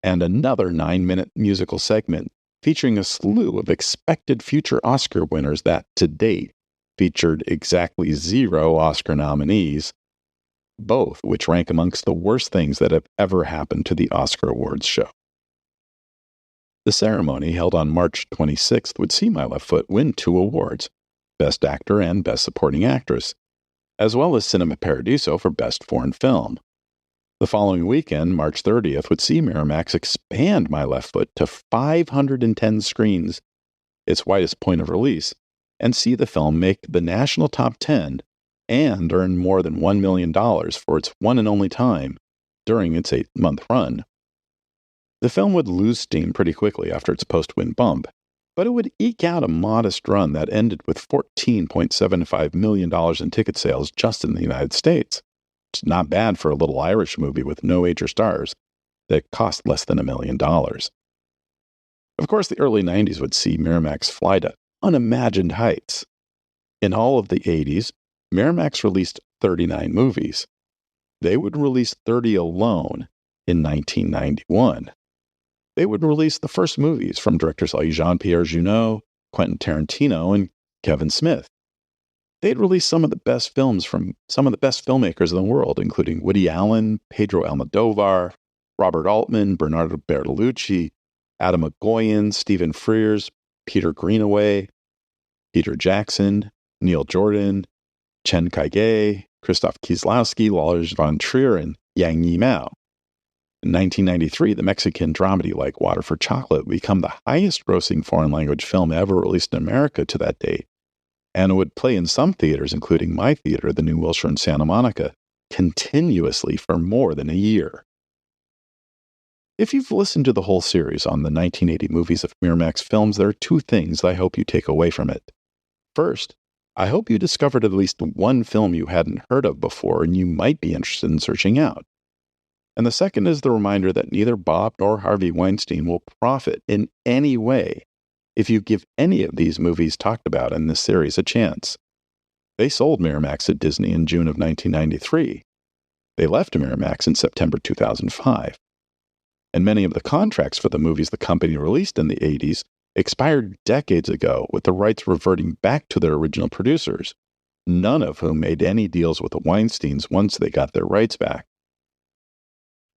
and another 9-minute musical segment featuring a slew of expected future Oscar winners that, to date, featured exactly 0 Oscar nominees, both which rank amongst the worst things that have ever happened to the Oscar Awards show. The ceremony, held on March 26th, would see My Left Foot win 2 awards, Best Actor and Best Supporting Actress, as well as Cinema Paradiso for Best Foreign Film. The following weekend, March 30th, would see Miramax expand My Left Foot to 510 screens, its widest point of release, and see the film make the national top 10 and earn more than $1 million for its one and only time during its 8-month run. The film would lose steam pretty quickly after its post-win bump, but it would eke out a modest run that ended with $14.75 million in ticket sales just in the United States. It's not bad for a little Irish movie with no major stars that cost less than $1 million. Of course, the early 90s would see Miramax fly to unimagined heights. In all of the 80s, Miramax released 39 movies. They would release 30 alone in 1991. They would release the first movies from directors like Jean-Pierre Jeunet, Quentin Tarantino, and Kevin Smith. They'd release some of the best films from some of the best filmmakers in the world, including Woody Allen, Pedro Almodovar, Robert Altman, Bernardo Bertolucci, Adam Agoyan, Stephen Frears, Peter Greenaway, Peter Jackson, Neil Jordan, Chen Kaige, Krzysztof Kieslowski, Lars von Trier, and Yang Yimou. In 1993, the Mexican dramedy Like Water for Chocolate would become the highest-grossing foreign-language film ever released in America to that date, and it would play in some theaters, including my theater, the New Wilshire in Santa Monica, continuously for more than a year. If you've listened to the whole series on the 1980 movies of Miramax Films, there are two things I hope you take away from it. First, I hope you discovered at least one film you hadn't heard of before and you might be interested in searching out. And the second is the reminder that neither Bob nor Harvey Weinstein will profit in any way if you give any of these movies talked about in this series a chance. They sold Miramax to Disney in June of 1993. They left Miramax in September 2005. And many of the contracts for the movies the company released in the 80s expired decades ago, with the rights reverting back to their original producers, none of whom made any deals with the Weinsteins once they got their rights back.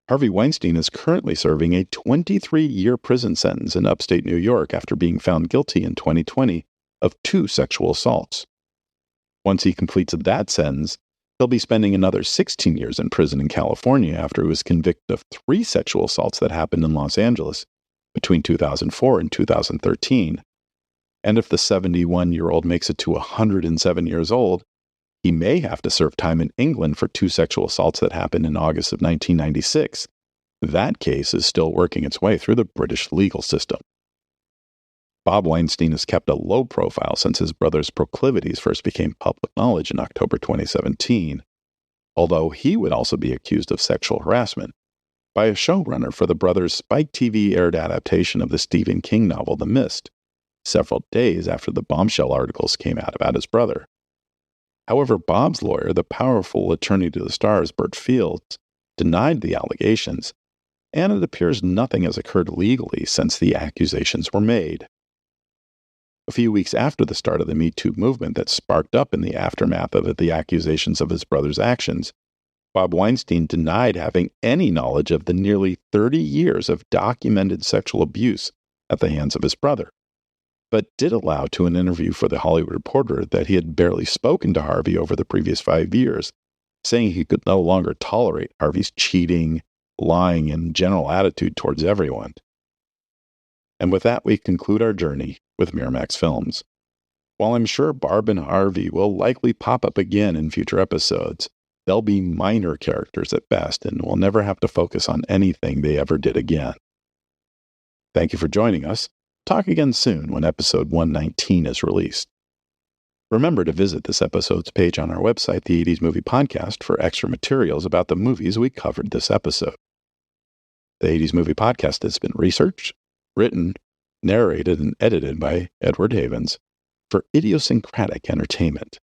Harvey Weinstein is currently serving a 23-year prison sentence in upstate New York after being found guilty in 2020 of 2 sexual assaults. Once he completes that sentence, he'll be spending another 16 years in prison in California after he was convicted of 3 sexual assaults that happened in Los Angeles between 2004 and 2013. And if the 71-year-old makes it to 107 years old, he may have to serve time in England for 2 sexual assaults that happened in August of 1996. That case is still working its way through the British legal system. Bob Weinstein has kept a low profile since his brother's proclivities first became public knowledge in October 2017, although he would also be accused of sexual harassment by a showrunner for the brothers' Spike TV aired adaptation of the Stephen King novel The Mist, several days after the bombshell articles came out about his brother. However, Bob's lawyer, the powerful attorney to the stars, Bert Fields, denied the allegations, and it appears nothing has occurred legally since the accusations were made. A few weeks after the start of the Me Too movement that sparked up in the aftermath of the accusations of his brother's actions, Bob Weinstein denied having any knowledge of the nearly 30 years of documented sexual abuse at the hands of his brother, but did allow to an interview for The Hollywood Reporter that he had barely spoken to Harvey over the previous 5 years, saying he could no longer tolerate Harvey's cheating, lying, and general attitude towards everyone. And with that, we conclude our journey with Miramax Films. While I'm sure Bob and Harvey will likely pop up again in future episodes, they'll be minor characters at best and will never have to focus on anything they ever did again. Thank you for joining us. Talk again soon when episode 119 is released. Remember to visit this episode's page on our website, the 80s Movie Podcast, for extra materials about the movies we covered this episode. The 80s Movie Podcast has been researched, written, narrated, and edited by Edward Havens for idiosyncratic entertainment.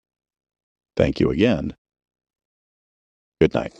Thank you again. Good night.